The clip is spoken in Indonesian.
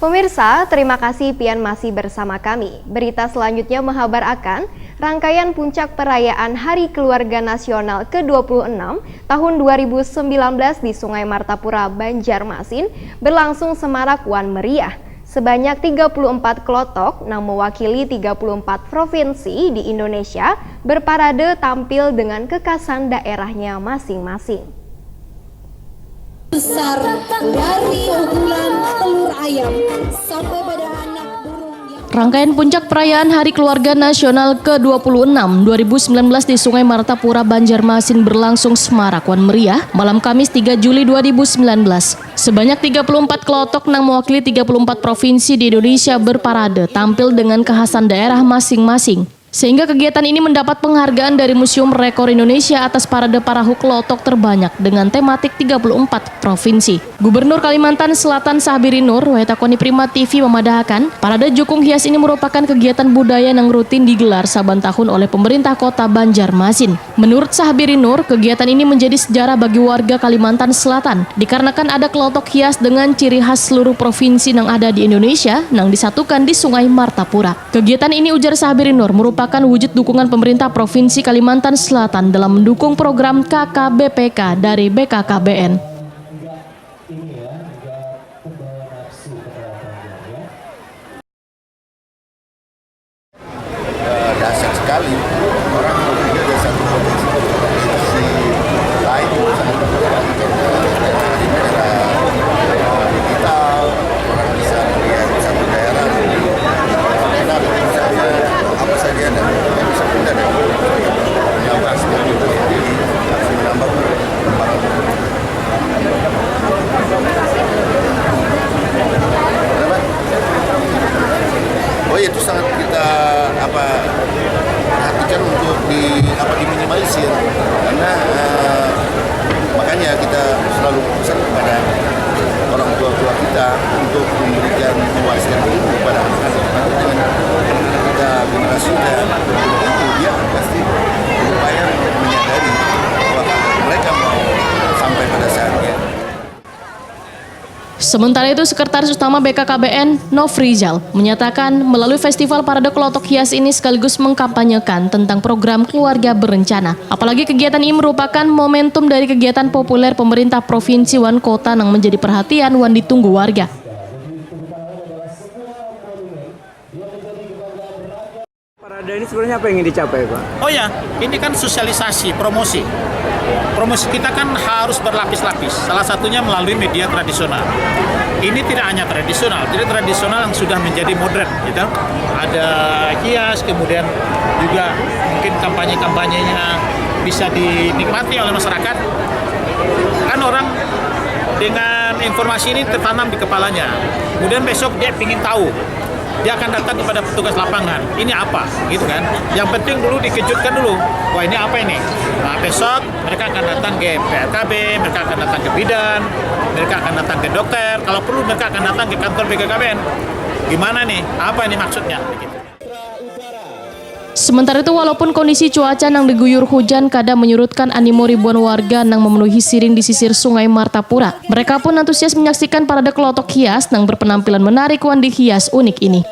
Pemirsa, terima kasih pian masih bersama kami. Berita selanjutnya menghabar akan rangkaian puncak perayaan Hari Keluarga Nasional ke-26 tahun 2019 di Sungai Martapura, Banjarmasin berlangsung semarak wan meriah. Sebanyak 34 kelotok yang mewakili 34 provinsi di Indonesia berparade tampil dengan kekhasan daerahnya masing-masing. Besar dari unggulan telur ayam sampai pada anak burung yang... Rangkaian puncak perayaan Hari Keluarga Nasional ke-26 2019 di Sungai Martapura, Banjarmasin berlangsung semarak wan meriah malam Kamis 3 Juli 2019. Sebanyak 34 kelotok yang mewakili 34 provinsi di Indonesia berparade tampil dengan kekhasan daerah masing-masing. Sehingga kegiatan ini mendapat penghargaan dari Museum Rekor Indonesia atas parade parahu kelotok terbanyak dengan tematik 34 provinsi. Gubernur Kalimantan Selatan Sahbiri Nur, Wetakoni Prima TV memadahkan, parade jukung hias ini merupakan kegiatan budaya yang rutin digelar saban tahun oleh pemerintah kota Banjarmasin. Menurut Sahbiri Nur, kegiatan ini menjadi sejarah bagi warga Kalimantan Selatan, dikarenakan ada kelotok hias dengan ciri khas seluruh provinsi yang ada di Indonesia yang disatukan di Sungai Martapura. Kegiatan ini, ujar Sahbiri Nur, merupakan wujud dukungan pemerintah Provinsi Kalimantan Selatan dalam mendukung program KKBPK dari BKKBN. Dahsyat sekali, orang berpikir dari satu provinsi lain di daerah digital, orang bisa melihat satu daerah enak misalnya apa saja dan yang bisa pindah dari menambah seperti itu, jadi menambah oh itu sangat kita perhatikan untuk diminimalisir, karena makanya kita selalu pesan kepada orang tua kita untuk memberikan mewariskan ilmu kepada anak-anak dengan kita generasi dan itu dia pasti berupaya untuk menyadari bahwa mereka mau sampai pada saatnya. Sementara itu, Sekretaris Utama BKKBN Nofrizal menyatakan melalui festival parade kelotok hias ini sekaligus mengkampanyekan tentang program keluarga berencana. Apalagi kegiatan ini merupakan momentum dari kegiatan populer pemerintah provinsi wan kota yang menjadi perhatian wan ditunggu warga. Parade ini sebenarnya apa yang ingin dicapai, Pak? Oh ya, ini kan sosialisasi, promosi. Promosi kita kan harus berlapis-lapis, salah satunya melalui media tradisional. Ini tidak hanya tradisional, jadi tradisional yang sudah menjadi modern, gitu. Ada hias, kemudian juga mungkin kampanye-kampanyenya bisa dinikmati oleh masyarakat. Kan orang dengan informasi ini tertanam di kepalanya, kemudian besok dia ingin tahu. Dia akan datang kepada petugas lapangan, ini apa, gitu kan. Yang penting dulu dikejutkan dulu, wah ini apa ini. Nah besok mereka akan datang ke PRKB, mereka akan datang ke bidan, mereka akan datang ke dokter, kalau perlu mereka akan datang ke kantor BKKBN. Gimana nih, apa ini maksudnya, begitu. Sementara itu, walaupun kondisi cuaca yang diguyur hujan kadang menyurutkan animo ribuan warga yang memenuhi siring di sisir Sungai Martapura, mereka pun antusias menyaksikan parade kelotok hias yang berpenampilan menarik wan di hias unik ini.